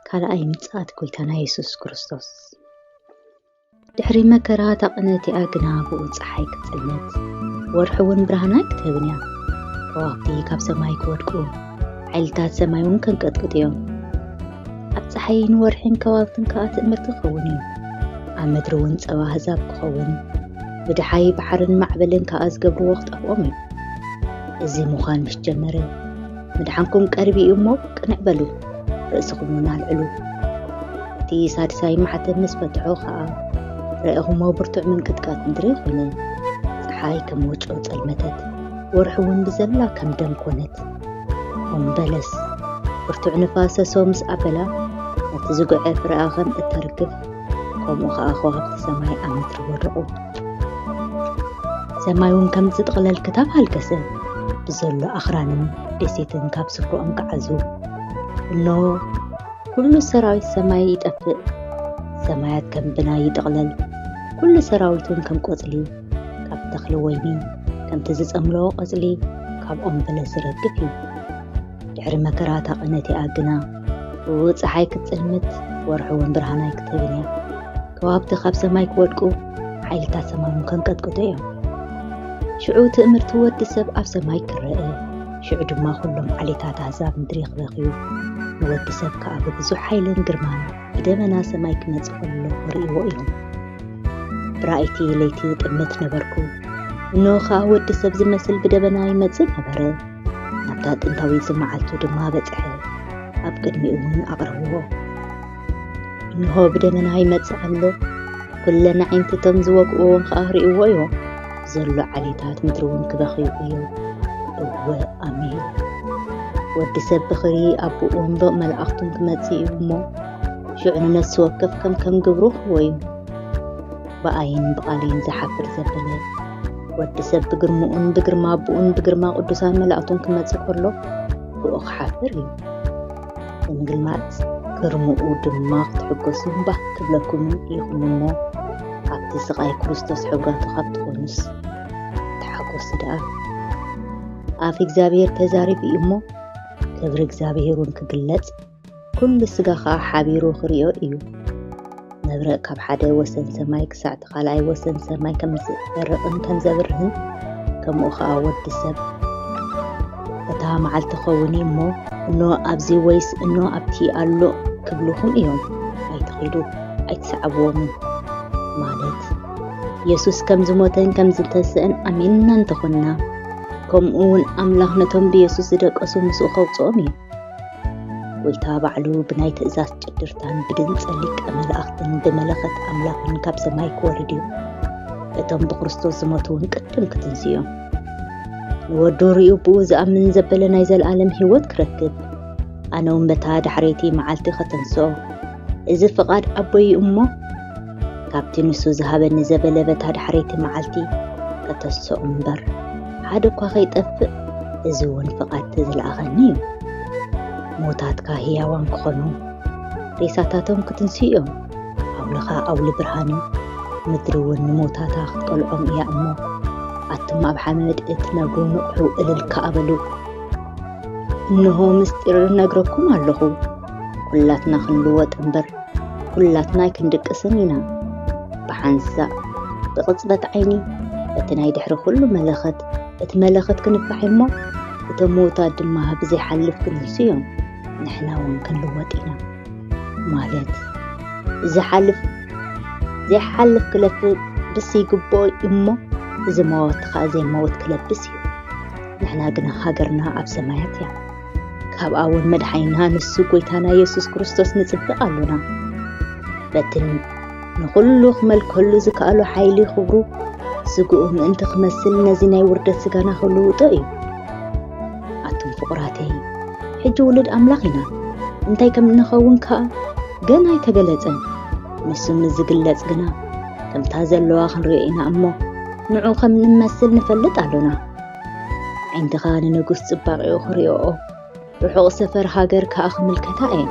ካልኣይ ምጽኣት ጎይታና ኢየሱስ ክርስቶስ ድሕሪ መከራ ተቕነቲ ኣግና ብኡ ፀሓይ ክጽልመት ወርሕውን ብርሃናይ ክትህብንያ ከዋኽብቲ ካብ ሰማይ ክወድቁ ሓይልታት ሰማይውን ከንቀጥቅጡ እዮም ኣብ ፀሓይን ወርሕን ከዋኽብትን ከዓ ትእምርቲ ክኸውን እዩ ኣብ ምድሪ እውን ፀባ ህዛብ ክኸውን ብድሓይ ባሕርን ማዕበልን ከዓ ዝገብርዎ ክጠፍኦም እዩ እዚ ምዃን ምስ ጀመረ ምድሓንኩም ቀርቢ እዩ እሞ ቅንዕ በሉ ርእስኹም እውን ኣልዕሉ እቲ ሳድሳይ ማሕተም ምስ ፈትሖ ከዓ ረኢኹሞ ብርቱዕ ምንቅጥቃጥ ምድሪ ኮነ ፀሓይ ከም ወጮ ጸልመተት ወርሒ እውን ብዘላ ከም ደም ኮነት በለስ ብርቱዕ ንፋስ ሰሶ ምስ ኣበላ ነቲ ዝጉዐ ፍርኣ ከም እተርግፍ ከምኡ ከዓ ከዋኽብቲ ሰማይ ኣብ ምድሪ ወደቑ ሰማይ እውን ከም ዝጥቕለል ክታብ ሃልከሰ ብዘሎ ኣኽራንን ደሴትን ካብ ስፍርኦም ክዓዙ እኖ ኩሉ ሰራዊት ሰማይ ይጠፍእ ሰማያት ከም ብናይ ይጥቕለል ኩሉ ሰራዊቱን ከም ቆጽሊ ካብ ተኽሊ ወይኒ ከምቲ ዝጸምለዎ ቆጽሊ ካብ ኦም በለስ ዝረግፍ እዩ ድሕሪ መከራ ተቕነቲ ኣግና ብኡ ፀሓይ ክትጽልምት ወርሒ እውን ብርሃናይ ክትህብንያ ከዋኽብቲ ካብ ሰማይ ክወድቁ ሓይልታት ሰማይን ከንቀጥቅጡ እዮም ሽዑ ትእምርቲ ወዲ ሰብ ኣብ ሰማይ ክረአ ሽዑ ድማ ኩሎም ዓሌታት ኣሕዛብ ምድሪ ክበኽዩ ንወዲ ሰብ ከዓ ብብዙሕ ሓይልን ግርማን ብደመና ሰማይ ክመጽእ ከሎ ክርእይዎ እዮም ብራእይቲ ለይቲ ጥምት ነበርኩ እነሆ ከዓ ወዲ ሰብ ዝመስል ብደመና ይመጽእ ነበረ ናብታ ጥንታዊት መዓልቱ ድማ በጽሐ ኣብ ቅድሚኡ እውን ኣቕረብዎ እነሆ ብደመና ይመጽእ ኣሎ ኩለን ዓይንትቶም ዝወግእዎን ከዓ ርእይዎ እዮም ዘሎ ዓሌታት ምድሪ እውን ክበኽዩ እዮም እወ ኣሜን ወዲ ሰብ ብኽሪ ኣቦኡ እምበቕ መላእኽቱን ክመጽእ እዩ እሞ ሽዑ ንነፍሲ ወከፍ ከም ግብሩ ክወዩ ብኣይን ብቓሊን ዝሓፍር ዘበለ ወዲ ሰብ ብግርምኡን ብግርማ ኣቦኡን ብግርማ ቅዱሳን መላእኽቱን ክመጽእ ከሎ ብኡ ክሓፍር እዩ ንምግልማት ግርምኡ ድማ ክትሕጐሱ ባህ ክብለኩምን ኢኹም እሞ ኣብቲ ስቓይ ክርስቶስ ሕብራቱ ካብ ትኾኑስ ተሓጐሱ ደኣ ኣፍ እግዚኣብሔር ተዛሪብ እዩ እሞ ክብሪ እግዚኣብሔሩን ክግለጽ ኩሉ ስጋ ከዓ ሓቢሩ ክርእዮ እዩ መብረቕ ካብ ሓደ ወሰን ሰማይ ክሳዕ እቲ ካልኣይ ወሰን ሰማይ ከም ዝበርቕን ከም ዘብርህን ከምኡ ከዓ ወዲ ሰብ እታ መዓልቲ ኸውን እሞ እኖ ኣብዚ ወይስ እኖ ኣብቲ ኣሎ ክብልኹም እዮም ኣይትኺዱ ኣይትሰዓብዎምን ማለት ኢየሱስ ከም ዝሞተን ከም ዝተስእን ኣሚንና እንተኾንና ከምኡ እውን ኣምላኽ ነቶም ብኢየሱስ ዝደቀሱ ምስኡ ከውፅኦም እዩ ጎይታ ባዕሉ ብናይ ትእዛዝ ጭድርታን ብድምፂ ሊቀ መላእኽትን ብመለኸት ኣምላኽን ካብ ሰማይ ክወርድ እዩ እቶም ብክርስቶስ ዝሞቱ እውን ቅድም ክትንስኦም ንወዱ ርእዩ ብኡ ዝኣምን ዘበለ ናይ ዘለኣለም ህይወት ክረክብ ኣነ እውን በታ ዳሕረይቲ መዓልቲ ከተንስኦ እዚ ፍቓድ ኣቦይ እሞ ካብቲ ንሱ ዝሃበኒ ዘበለ በታ ዳሕረይቲ መዓልቲ ከተንስኦ እምበር ሓደ እኳ ከይጠፍእ እዚ እውን ፍቓድ ዝለኣኸኒ እዩ ሞታትካ ህያዋን ክኾኑ ሬሳታቶም ክትንስኡ እዮም ኣውልኻ ኣውሊ ብርሃን ምድሪ እውን ንሞታታ ክትቀልዖም እያ እሞ ኣቱም ኣብ ሓመድ እትነብሩ ንቑሑ እልል ከኣበሉ እንሆ ምስጢር ነግረኩም ኣለኹ ኩላትና ክንልወጥ እምበር ኩላትና ክንድቅስን ኢና ብሓንሳእ ብቕፅበት ዓይኒ እቲ ናይ ድሕሪ ኩሉ መለኸት እቲ መለኸት ክንፋሕ እሞ እቶም ሞታት ድማ ብዘይሓልፍ ክንንሱ እዮም ንሕና እውን ክንልወጥ ኢና ማለት ዘይሓልፍ ክለፍእ ብስ ይግብኦ እሞ እዚ ሞት ከዓ ዘይመወት ክለብስ እዩ ንሕና ግና ሃገርና ኣብ ሰማያት እያ ካብኣ እውን መድሓኒና ንሱ ጎይታና ኢየሱስ ክርስቶስ ንፅብቕ ኣሎና በትን ንኩሉ ክመልከሉ ዝከኣሉ ሓይሊ ክብሩ ስግኡ ምእንቲ ክመስል ነዚ ናይ ውርደት ስጋና ክልውጦ እዩ ኣቱም ፍቁራተይ ሕጂ ውሉድ ኣምላኽ ኢና እንታይ ከም እንኸውን ከዓ ገና ኣይተገለጸን ንሱ ዝግለጽ ግና ከምታ ዘለዋ ክንሪኦ ኢና እሞ ንዑ ከም እንመስል ንፈልጥ ኣሎና ዓይንትኻ ንንጉስ ጽባቕኡ ክሪኦ ርሑቕ ሰፈር ሃገር ከዓ ክምልከታ እየን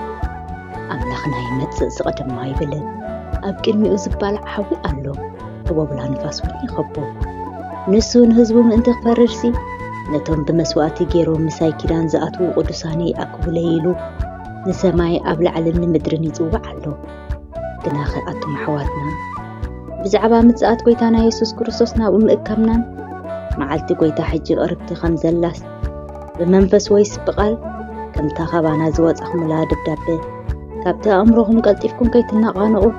ኣምላኽና ይመጽእ ዝቐደማ ይብልን ኣብ ቅድሚኡ ዝባልዕ ሓዊ ኣሎ ብወብላ ንፋስ እውን ይኸቦ ንሱ ንህዝቡ ምእንቲ ክፈርድሲ ነቶም ብመስዋዕቲ ገይሮም ምሳይ ኪዳን ዝኣትዉ ቅዱሳን ይኣክቡ ለይሉ نسماي أبلع على مدرن يتوقع له جناخ أتم حواتنا بزعبا متزقات قويتانا يسوس كريستوسنا ومأكمنا معلتي قويتا حجي قربتي خمزلاس بمنفس ويس بقال كم تاخبانا زواج أخملا دبدابي كابتا أمرهم قلتيفكم كي تنقانقوا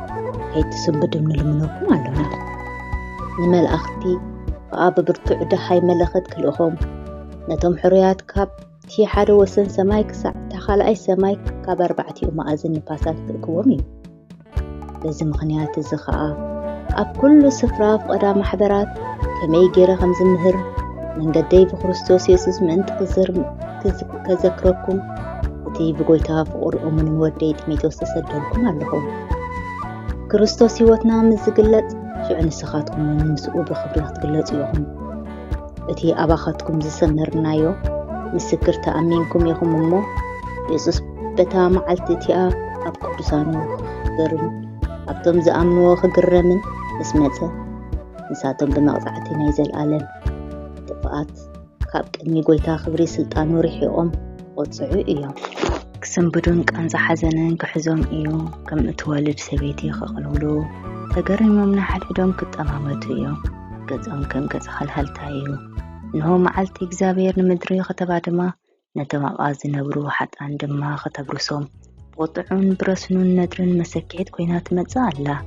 كي تسنبدوا من المنوكم علونا نمال أختي فأب برتوع دحاي ملخت كلهم نتم حريات كاب تي حدا وسن سماي كسع تخال أي سماي كاب 4 مآذن نفاسات تقومي لازم خنيات الزخاء أب كل سفرة في قدام محبرات كما يجري خمس مهر من قدي في كريستوس يسوس من كذكركم وتي بقولتها في قرء من وديت ميتوس تصدقكم علىهم كريستوس يوتنا من زقلت شو عن سخاتكم من مسؤول بخبريات قلت يوم أتي أباختكم زسمرنا يو مسكر تأمينكم يهم أمه يسوس بتا معلتتي أب قدسانو خقرن أبتم زأمنو خقرمن اسمته نساتهم بمقطعتنا يزال العالم دفعات كاب كدمي قويتا خبري سلطانو ريحيهم وتصعو إيوم كسم بدون كأنز حزنن كحزوم إيوم كم اتوالد سبيتي خقلولو تقرموا من حد حدوم كتأمامتو إيوم قزهم كم قز خلهلتا إيوم إنهو معلتي إكزابير نمدري خطبادما نتمقاز نبرو حتى عندما خطبرسوم وطعون برسنون ندرن مسكيت كوينات متزالة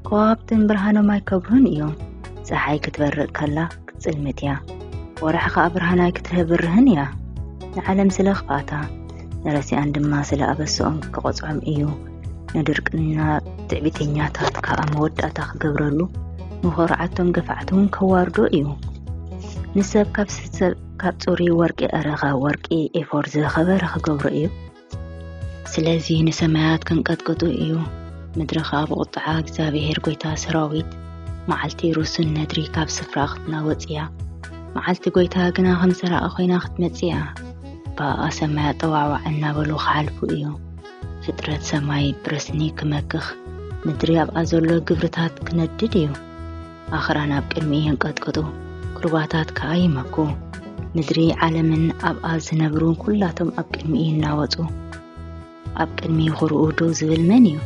كوابتن برهانو ما يكبرون إيوم سحاي كتبرق كلا كتسلمتيا ورحق أبرهانا كتهبرهن يا نعلم سلخفاتا نرسي عندما سلا أبسوم كقصعم إيو ندرقنا تعبتينياتات كأمود أتاق قبرلو مخورعتهم قفعتهم كواردو إيو نسب كابسوري ورقي أرغا ورقي إفورز خبرخ قبر إيو سلازي نسمايات كنقدقدو إيو مدرخة بقطعا اكزابيهر قويتا سراويت معلتي روسن ندري كاب سفراختنا وطيا معلتي قويتا قنا خمسرا أخوينا ختمتيا با سمايات طواعنا بلو خالفو إيو فترة سماي برسني كمكخ مدري أب أزولو قبرتات كندد إيو آخرانا بكلميهن قدقدو قرباتات كأي مكو مدري عالمن أب أزنبرون كلاتهم أب كلميهن ناوطو أب كلمي خرؤدو زبل منيو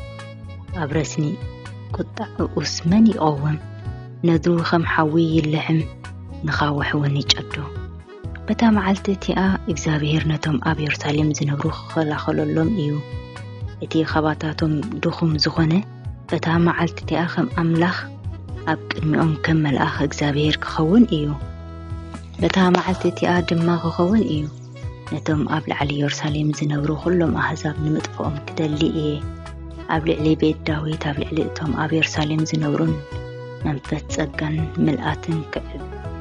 أبرسني قطع أسمني أوم ندرو خم حوي اللحم نخاوح ونجبدو بتا معلتتي إكزابير نتم أب يرساليم زنبرو خلالهم إيو إتي خباتاتهم دخم زغنة بتا معلتتي خم أملخ أب كلمي كمل إكزابير كخون إيو بتا معلتتي دماغ خون إيو نتم أب لعلي يرساليم زنبرو خلهم أحزاب نمطفهم كدلي إيه أبلع لي بيت داويت أبلع لي توم أبي يرساليم زنورون منفت سجن ملآتن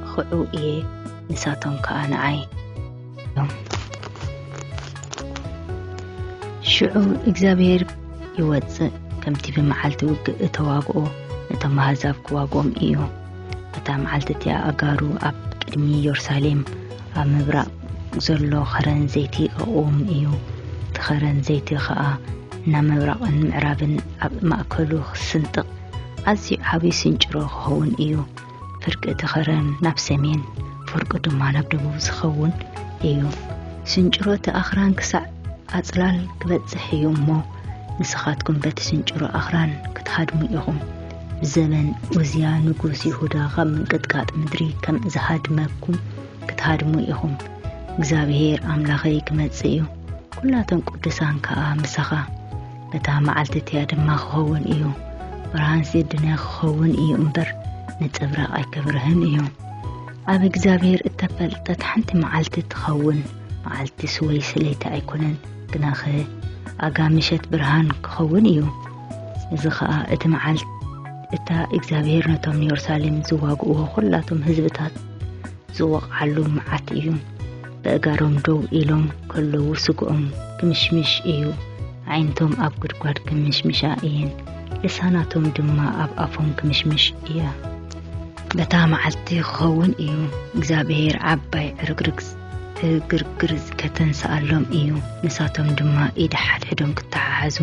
خعو إيه نساتهم كأنا عاي شعو إكزابير يوزع كم تبي معلت وق تواقو نتم هزاب كواقوم إيو بتا معلت يا أجارو أب كرمي يرساليم أمبرأ زلو خرن زيتي أقوم إيو تخرن زيتي خاء نمبرأ المعرابن أب مأكلو سنتق أزي عبي سنجرو خون إيو فرق تخرن نفسمين فرق دما نبدو زخون إيو سنجرو تأخران كسع أطلال كبتزح يومو نسخاتكم بات سنجرو أخران كتخادمو إيهم بزمن وزيا نقوس يهودا غم قدقات مدري كم زهادمكم كتخادمو إيهم እግዚአብሔር አምላኸይ ክመጽእ ኩላቶም ቅዱሳን ከኣ ምሳኻ በታ መዓልቲ ድማ ክኸውን እዩ ብርሃን ሲድና ክኸውን እዩ እምበር ንጽብራቕ ኣይከብርህን እዩ ኣብ እግዚአብሔር እተፈልጠት ሓንቲ መዓልቲ ትኸውን መዓልቲ ስወይ ስለይቲ ኣይኮነን ግናኸ ኣጋምሸት ብርሃን ክኸውን እዩ እዚ ከዓ እቲ መዓልቲ እታ እግዚአብሔር ነቶም ኢየሩሳሌም ዝዋግኡ ኩላቶም ህዝብታት ዝወቕዓሉ መዓት እዩ በእጋሮም ደው ኢሎም ከለዉ ስግኦም ክምሽምሽ እዩ ዓይንቶም ኣብ ጉድጓድ ክምሽምሻ እየን ልሳናቶም ድማ ኣብ ኣፎም ክምሽምሽ እያ በታ መዓልቲ ክኸውን እዩ እግዚአብሔር ዓባይ ዕርግርግ ከተንስኣሎም እዩ ንሳቶም ድማ ኢድ ሓድሕዶም ክተሓሓዙ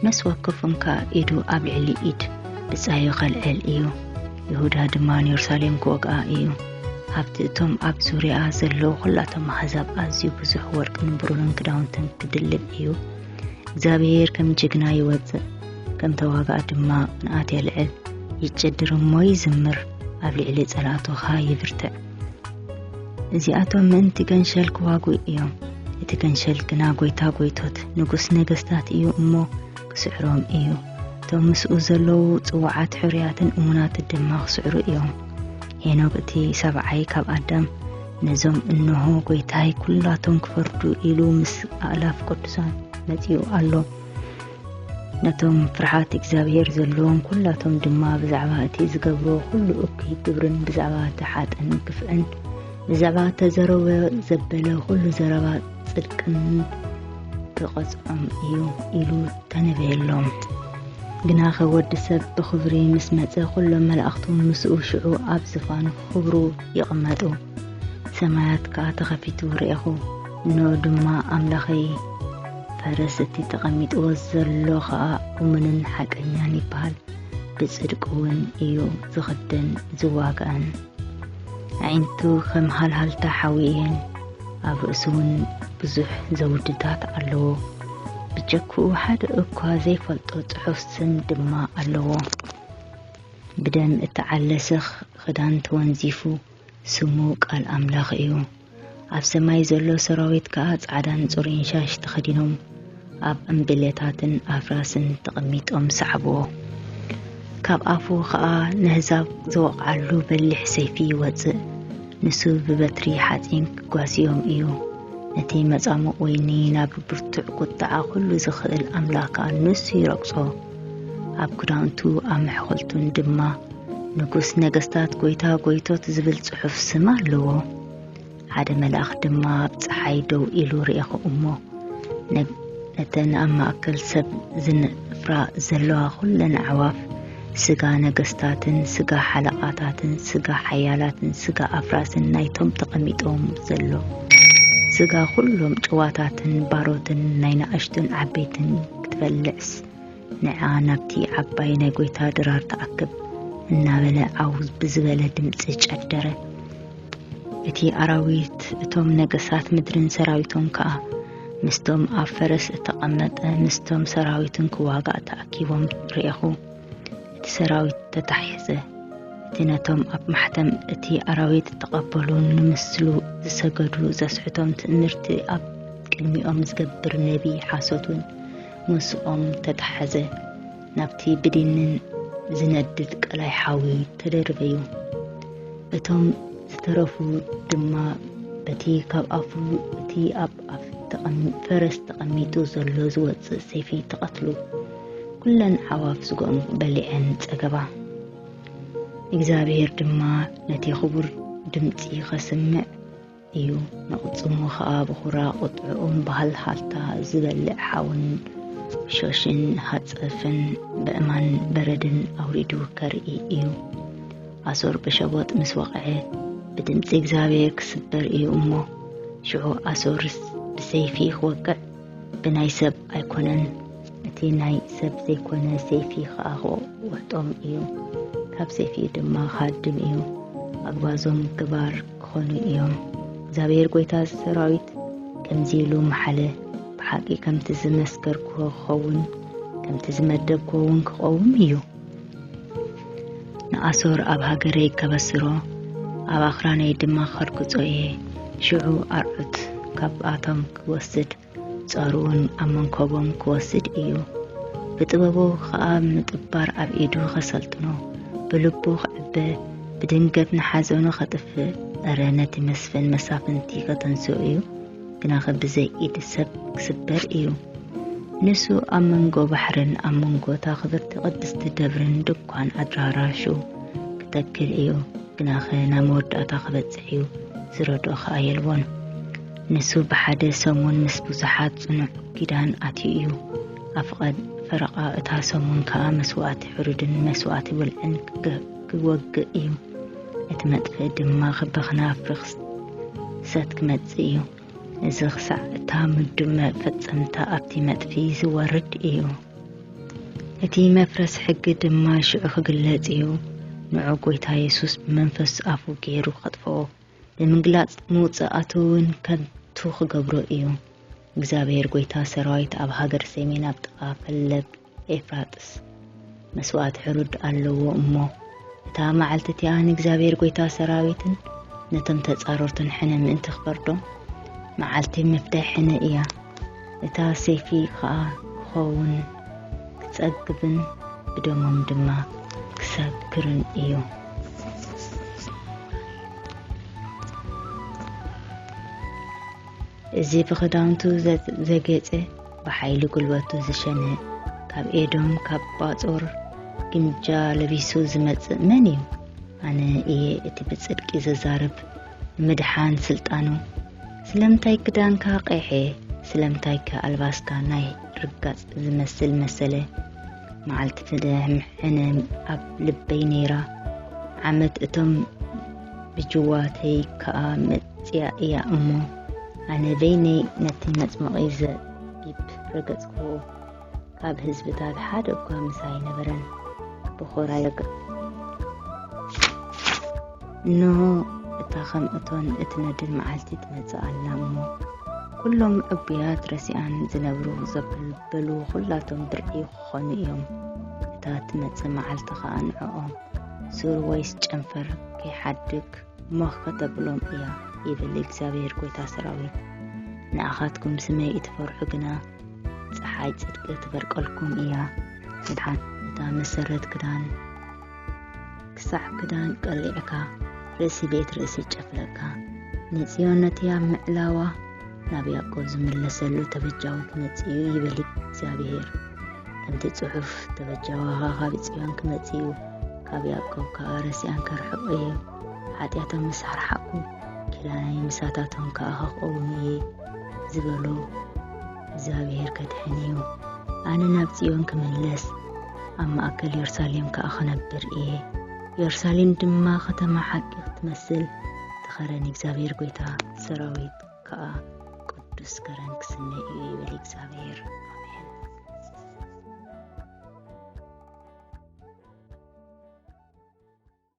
መስዋክፎም ከ ኢዱ ኣብ ልዕሊ ኢድ ብጻዩ ኸልዕል እዩ ይሁዳ ድማ ኢየሩሳሌም ክወግኣ እዩ ኣብቲ እቶም ኣብ ዙርያ ዘለዉ ኩላቶም ኣሕዛብ ኣዝዩ ብዙሕ ወርቅን ብሩርን ክዳውንትን ክድልብ እዩ እግዚአብሔር ከም ጅግና ይወጽእ ከም ተዋጋእ ድማ ንኣት የልዕል ይጨድር ሞይ ዝምር ኣብ ልዕሊ ጸላእቶኻ ይብርትዕ እዚኣቶም ምንቲ ገንሸል ክዋጉ እዮም እቲ ገንሸል ግና ጎይታ ጎይቶት ንጉስ ነገስታት እዩ እሞ ክስዕሮም እዩ እቶም ምስኡ ዘለዉ ጽዋዓት ሕርያትን እሙናት ድማ ክስዕሩ እዮም ሄኖክ እቲ ሰብዓይ ካብ ኣዳም ነዞም እንሆ ጎይታይ ኩላቶም ክፈርዱ ኢሉ ምስ ኣእላፍ ቅዱሳን መጺኡ ኣሎ ነቶም ፍርሃት እግዚአብሔር ዘለዎም ኩላቶም ድማ ብዛዕባ እቲ ዝገብሮ ኩሉ እኩይ ግብርን ብዛዕባ ተሓጥን ግፍዕን ብዛዕባ ተዘረወ ዘበለ ኩሉ ዘረባ ጽድቅን ብቐጽዖም እዩ ኢሉ ተነበየሎም ግና ኸወዲ ሰብ ብኽብሪ ምስ መጸ ኩሎም መላእኽቱን ምስኡ ሽዑ ኣብ ዝፋኑ ክብሩ ይቕመጡ ሰማያት ከዓ ተኸፊቱ ርኤኹ ኖ ድማ ኣምላኸይ ፈረስ እቲ ተቐሚጥዎ ዘሎ ከዓ እሙንን ሓቀኛን ይበሃል ብጽድቅውን እዩ ዝኽደን ዝዋጋን ዓይንቱ ከም ሃልሃልታ ሓዊየን ኣብ ርእሱውን ብዙሕ ዘውድታት ኣለዎ ብጀክኡ ሓደ እኳ ዘይፈልጦ ጽሑፍ ስም ድማ ኣለዎ ብደም እተዓለሰኽ ክዳን ተወንዚፉ ስሙ ቃል ኣምላኽ እዩ ኣብ ሰማይ ዘሎ ሰራዊት ከዓ ጻዕዳን ጽሩይን ሻሽ ተኸዲኖም ኣብ እምብለታትን ኣፍራስን ተቐሚጦም ሰዓብዎ ካብ ኣፉ ከዓ ንህዛብ ዘወቕዓሉ በሊሕ ሰይፊ ይወፅእ ንሱ ብበትሪ ሓፂን ክጓስዮም እዩ ነቲ መጻሙቕ ወይኒ ናብ ብርቱዕ ቁጣዓ ኩሉ ዝኽእል ኣምላኽ ንሱ ይረግጾ ኣብ ክዳውንቱ ኣብ መሕኮልቱን ድማ ንጉስ ነገስታት ጎይታ ጎይቶት ዝብል ጽሑፍ ስም ኣለዎ ሓደ መልአኽ ድማ ኣብ ፀሓይ ደው ኢሉ ርኤኹ እሞ ነተን ኣብ ማእከል ሰብ ዝነፍራ ዘለዋ ኩለን ኣዕዋፍ ስጋ ነገስታትን ስጋ ሓለቓታትን ስጋ ሓያላትን ስጋ ኣፍራስን ናይቶም ተቐሚጦም ዘሎ ስጋ ኩሎም ጭዋታትን ባሮትን ናይ ንኣሽቱን ዓበይትን ክትበልዕስ ንዓ ናብቲ ዓባይ ናይ ጎይታ ድራር ተኣክብ እናበለ ዓውዝ ብዝበለ ድምፂ ጨደረ እቲ ኣራዊት እቶም ነገስታት ምድርን ሰራዊቶም ከዓ ምስቶም ኣብ ፈረስ እተቐመጠ ምስቶም ሰራዊትን ክዋጋእ ተኣኪቦም ርኤኹ እቲ ሰራዊት ተታሕዘ እቲ ነቶም ኣብ ማሕተም እቲ ኣራዊት ተቐበሉ ንምስሉ ዝሰገዱ ዘስሕቶም ትእምርቲ ኣብ ቅድሚኦም ዝገብር ነቢ ሓሶቱን ምስኦም ተታሕዘ ናብቲ ብዲንን ዝነድድ ቀላይ ሓዊ ተደርበዩ እቶም ዝተረፉ ድማ በቲ ካብ ኣፉ እቲ ኣብ ኣፍ ፈረስ ተቐሚጡ ዘሎ ዝወፅእ ሰይፊ ተቐትሉ ኩለን ዓዋፍ ዝጎም በሊዐን ፀገባ እግዚአብሔር ድማ ነቲ ክቡር ድምፂ ኸስምዕ እዩ ንቕጽሙ ከዓ ብኹራ ቁጥዑን ባህልሃልታ ዝበልዕ ሓውን ሾሽን ሃፀፍን በእማን በረድን ኣውሪዱ ከርኢ እዩ ኣሶር ብሸቦጥ ምስ ወቕዐ ብድምፂ እግዚአብሔር ክስበር እዩ እሞ ሽዑ ኣሶርስ ብሰይፊ ክወቅዕ ብናይ ሰብ ኣይኮነን እቲ ናይ ሰብ ዘይኮነ ሰይፊ ከዓ ክወቅጦም እዩ ካብ ሰይፊ ድማ ካድም እዩ ኣግባዞም ግባር ክኾኑ እዮም እግዚአብሔር ጎይታ ሰራዊት ከምዚ ኢሉ መሓለ ብሓቂ ከምቲ ዝመስከርኩ ክኸውን ከምቲ ዝመደብኩ እውን ክኸውን እዩ ንኣሶር ኣብ ሃገረይ ከበስሮ ኣብ ኣኽራነይ ድማ ኸርግጾ እየ ሽዑ ኣርዑት ካብኣቶም ክወስድ ጸሩውን ኣብ መንከቦም ክወስድ እዩ ብጥበቡ ከዓ ምጥባር ኣብ ኢዱ ኸሰልጥኖ ብልቡ ክዕበ ብድንገት ንሓዘኑ ኸጥፍእ እረ ነቲ መስፍን መሳፍንቲ ከተንስኡ እዩ ግና ብዘይ ኢድ ሰብ ክስበር እዩ ንሱ ኣብ መንጎ ባሕርን ኣብ መንጎታ ኽብርቲ ቅድስቲ ደብርን ድኳን ኣድራራሹ ክተክል እዩ ግና ናብ መወዳእታ ኽበጽሕ እዩ ዝረድኦ ከዓ የልቦን ንሱ ብሓደ ሰሙን ምስ ብዙሓት ጽኑዕ ኪዳን ኣትዩ እዩ ኣብ ፈረቓ እታ ሰሙን ከዓ መስዋዕቲ ሕሩድን መስዋዕቲ ውልዕን ክወግእ እዩ እቲ መጥፍእ ድማ ክበኽና ፍርኽሰት ክመጽእ እዩ እዚ ክሳዕ እታ ምድመ ፈጸምታ ኣብቲ መጥፊ ዝወርድ እዩ እቲ መፍረስ ሕጊ ድማ ሽዑ ክግለጽ እዩ ንዑ ጎይታ ኢየሱስ ብመንፈስ ኣፉ ገይሩ ኸጥፍኦ ብምግላጽ ምውፅኣቱ እውን ከንቱ ክገብሮ እዩ እግዚአብሔር ጎይታ ሰራዊት ኣብ ሃገር ሰሜን ኣብ ጥቃ ፈለግ ኤፍራጥስ መስዋዕት ሕሩድ ኣለዎ እሞ እታ መዓልቲ እቲኣን እግዚአብሔር ጎይታ ሰራዊትን ነቶም ተጻሮርትን ሕነ ምእንቲ ክፈርዶም መዓልቲ መፍትሕ ሕነ እያ እታ ሰይፊ ከዓ ኸውን ክጸግብን ብደሞም ድማ ክሰክርን እዩ እዚ ብኽዳውንቱ ዘገጸ ብሓይሊ ጉልበቱ ዝሸነ ካብ ኤዶም ካብ ባጾር ግምጃ ለቢሱ ዝመጽእ መን እዩ ኣነ እየ እቲ ብጽድቂ ዝዛረብ ምድሓን ስልጣኑ ስለምንታይ ክዳንካ ቀይሐ ስለምንታይ ከኣልባስካ ናይ ርጋጽ ዝመስል መሰለ መዓልቲ ፍድሕም ሕነ ኣብ ልበይ ነይራ ዓመት እቶም ብጅዋተይ ከዓ መጽያ እያ እሞ ኣነ በይነይ ነቲ መጽመቒ ዘቢብ ረገጽኩ ካብ ህዝብታት ሓደ እኳ ምሳይ ነበረን ብኾራ ይረግጥ ኖ እታ ኸምእቶን እትነድር መዓልቲ ትመጽእ ኣላ እሞ ኩሎም ዕቡያት ረሲኣን ዝነብሩ ዘበልበሉ ኩላቶም ብርዒ ክኾኑ እዮም እታ ትመጽእ መዓልቲ ከዓ ንዕኦም ሱር ወይስ ጨንፈር ከይሓድግ ሞኽ ከተብሎም እያ ይብል እግዚአብሔር ጎይታ ሰራዊት ንኣኻትኩም ስመይ እትፈርሑ ግና ፀሓይ ጽድቂ ትበርቀልኩም እያ ምድሓን እታ መሰረት ክዳን ክሳዕ ክዳን ቀሊዕካ ርእሲ ቤት ርእሲ ጨፍለካ ንጽዮን ነቲያ ምዕላዋ ናብ ያዕቆብ ዝመለሰሉ ተበጃዊ ክመጽእ እዩ ይብል እግዚአብሔር ከምቲ ጽሑፍ ተበጃዋኻ ካብ ጽዮን ክመጽእ እዩ ካብ ያዕቆብ ከዓ ረሲኣን ከርሕቕ እዩ ሓጢኣቶም ምስ ሓርሓቁ ኪዳናይ ምሳታቶም ከዓ ክቐውሙ እየ ዝበሎ እግዚአብሔር ከድሕን እዩ ኣነ ናብ ጽዮን ክምለስ ኣብ ማእከል ኢየሩሳሌም ከዓ ክነብር እየ ኢየሩሳሌም ድማ ከተማ ሓቂ ክትመስል ተኸረን እግዚአብሔር ጎይታ ሰራዊት ከዓ ቅዱስ ከረን ክስነ እዩ ይብል እግዚአብሔር